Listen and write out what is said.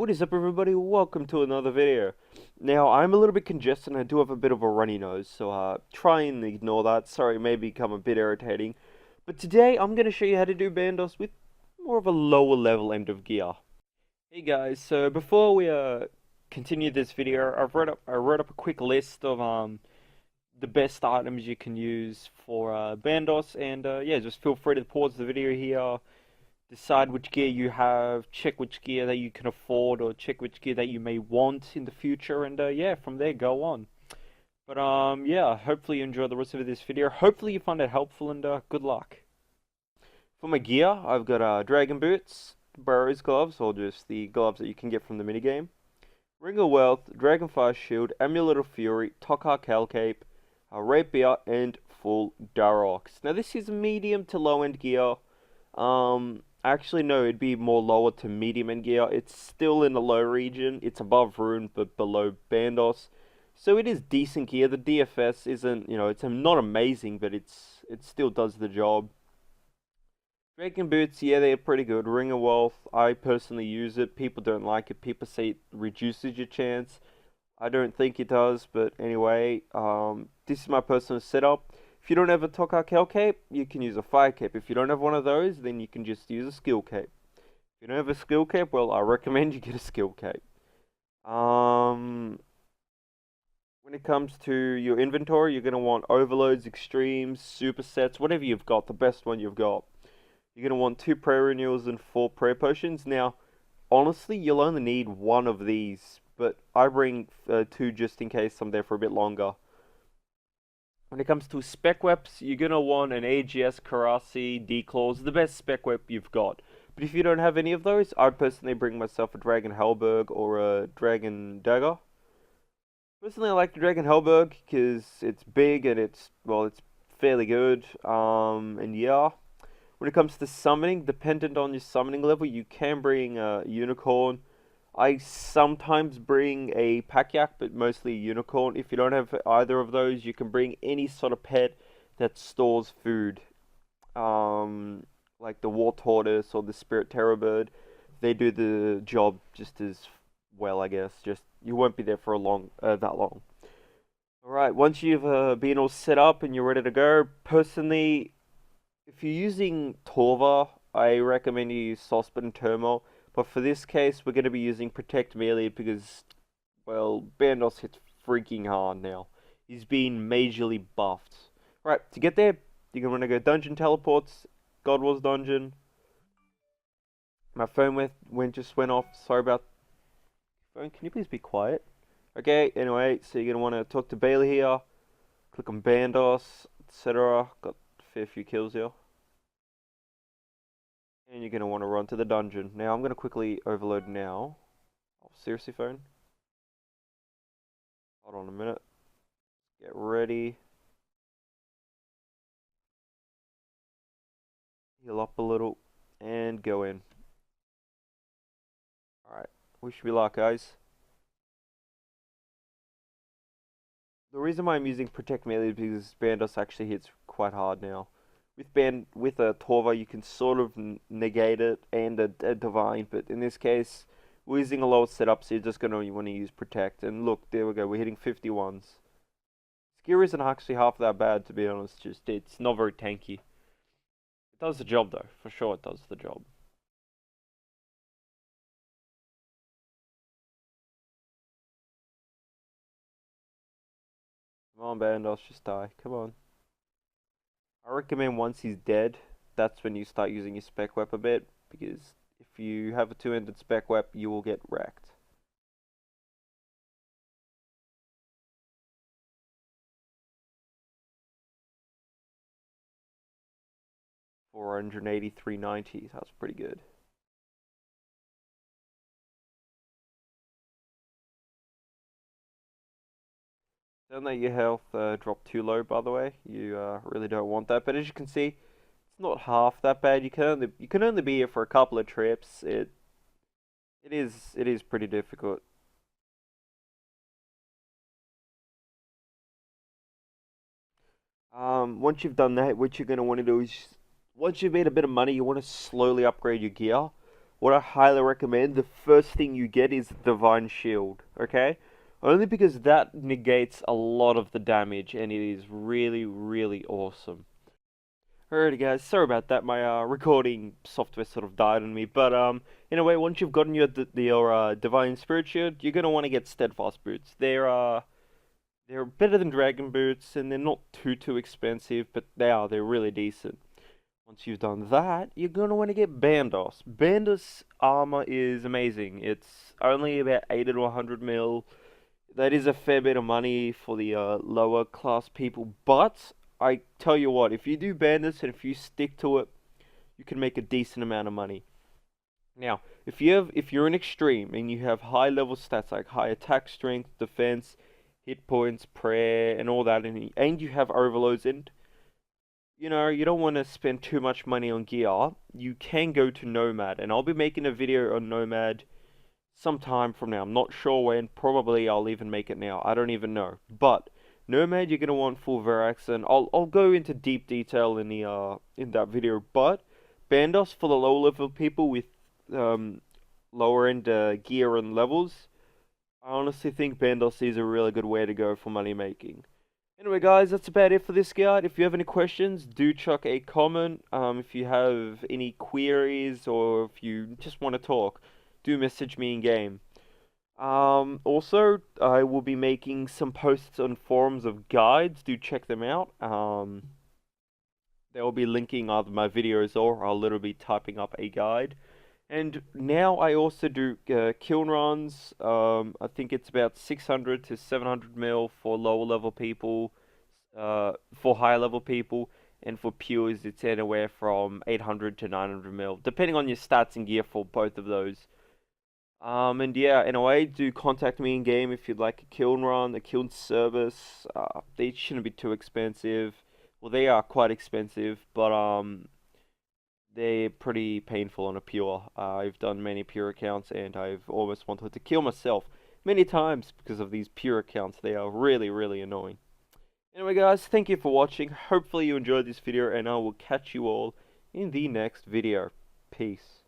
What is up, everybody? Welcome to another video. Now, I'm a little bit congested and I do have a bit of a runny nose, so try and ignore that. Sorry, it may become a bit irritating. But today, I'm going to show you how to do bandos with more of a lower level end of gear. Hey guys, so before we continue this video, I wrote up a quick list of the best items you can use for bandos, and yeah, just feel free to pause the video here, decide which gear you have, check which gear that you can afford, or check which gear that you may want in the future, and yeah, from there go on. But yeah, hopefully you enjoy the rest of this video. Hopefully you find it helpful, and good luck. For my gear, I've got Dragon Boots, Burrows gloves, or just the gloves that you can get from the minigame, Ring of Wealth, Dragonfire Shield, Amulet of Fury, Tokar Cal Cape, Rapier, and full Darox. Now this is medium to low end gear. Actually, no, it'd be more lower to medium end gear. It's still in the low region. It's above Rune, but below Bandos. So it is decent gear. The DFS isn't, it's not amazing, but it still does the job. Dragon Boots, yeah, they're pretty good. Ring of Wealth, I personally use it. People don't like it. People say it reduces your chance. I don't think it does, but anyway, this is my personal setup. If you don't have a Tokar Cal Cape, you can use a Fire Cape. If you don't have one of those, then you can just use a Skill Cape. If you don't have a Skill Cape, well, I recommend you get a Skill Cape. When it comes to your inventory, you're going to want Overloads, Extremes, Supersets, whatever you've got, the best one you've got. You're going to want 2 Prayer Renewals and 4 Prayer Potions. Now, honestly, you'll only need one of these, but I bring 2 just in case I'm there for a bit longer. When it comes to spec weps, you're going to want an AGS, Karasi, D-Claws, the best spec wep you've got. But if you don't have any of those, I'd personally bring myself a Dragon Halberg or a Dragon Dagger. Personally, I like the Dragon Halberg because it's big and it's fairly good. And yeah, when it comes to summoning, dependent on your summoning level, you can bring a Unicorn. I sometimes bring a Pack-Yak, but mostly a Unicorn. If you don't have either of those, you can bring any sort of pet that stores food. Like the War Tortoise or the Spirit Terror Bird. They do the job just as well, I guess. Just you won't be there for that long. Alright, once you've been all set up and you're ready to go, personally, if you're using Torva, I recommend you use Saucepit and Turmoil. But for this case, we're going to be using Protect Melee because, well, Bandos hits freaking hard now. He's been majorly buffed. Right, to get there, you're going to want to go Dungeon Teleports, God Wars Dungeon. My phone just went off. Sorry about phone. Can you please be quiet? Okay, anyway, so you're going to want to talk to Bailey here. Click on Bandos, etc. Got a fair few kills here. And you're going to want to run to the dungeon. Now, I'm going to quickly overload now. Oh, seriously, phone? Hold on a minute. Get ready. Heal up a little. And go in. Alright. Wish me luck, guys. The reason why I'm using Protect Melee is because Bandos actually hits quite hard now. With a Torva, you can sort of negate it and a Divine, but in this case, we're using a lower setup, so you're just going to want to use Protect. And look, there we go, we're hitting 51s. Skill isn't actually half that bad, to be honest, just it's not very tanky. It does the job, though, for sure it does the job. Come on, Bandos, just die, come on. I recommend once he's dead, that's when you start using your spec wep a bit, because if you have a 2-ended spec wep, you will get wrecked. $483.90, that's pretty good. Don't let your health drop too low, by the way. You really don't want that. But as you can see, it's not half that bad. You can only be here for a couple of trips. It is pretty difficult. Once you've done that, what you're gonna want to do is once you've made a bit of money, you want to slowly upgrade your gear. what I highly recommend, the first thing you get is Divine Shield, okay? Only because that negates a lot of the damage and it is really, really awesome. Alrighty guys, sorry about that, my recording software sort of died on me, but anyway, once you've gotten your Divine Spirit Shield, you're gonna want to get Steadfast Boots. They're better than Dragon Boots, and they're not too expensive, but they're really decent. Once you've done that, you're gonna want to get Bandos. Bandos armor is amazing. It's only about 80 to 100 mil. That is a fair bit of money for the lower class people, but I tell you what, if you do Bandos and if you stick to it, you can make a decent amount of money. Now, if you're an extreme and you have high level stats like high attack strength, defense, hit points, prayer, and all that, and you have overloads in, you don't want to spend too much money on gear, you can go to Nomad, and I'll be making a video on Nomad sometime from now. I'm not sure when, probably I'll even make it now. I don't even know. But Nomad, you're gonna want full Verax, and I'll go into deep detail in the in that video. But Bandos for the low level people with lower end gear and levels, I honestly think Bandos is a really good way to go for money making. Anyway, guys, that's about it for this guide. If you have any questions, do chuck a comment. If you have any queries or if you just want to talk, do message me in game. Also, I will be making some posts on forums of guides. Do check them out. They will be linking either my videos or I'll literally be typing up a guide. And now I also do kiln runs. I think it's about 600 to 700 mil for lower level people, for higher level people, and for pures it's anywhere from 800 to 900 mil, depending on your stats and gear for both of those. And yeah, anyway, do contact me in game if you'd like a kiln run, a kiln service. They shouldn't be too expensive. Well, they are quite expensive, but they're pretty painful on a pure. I've done many pure accounts and I've almost wanted to kill myself many times because of these pure accounts. They are really, really annoying. Anyway guys, thank you for watching. Hopefully you enjoyed this video and I will catch you all in the next video. Peace.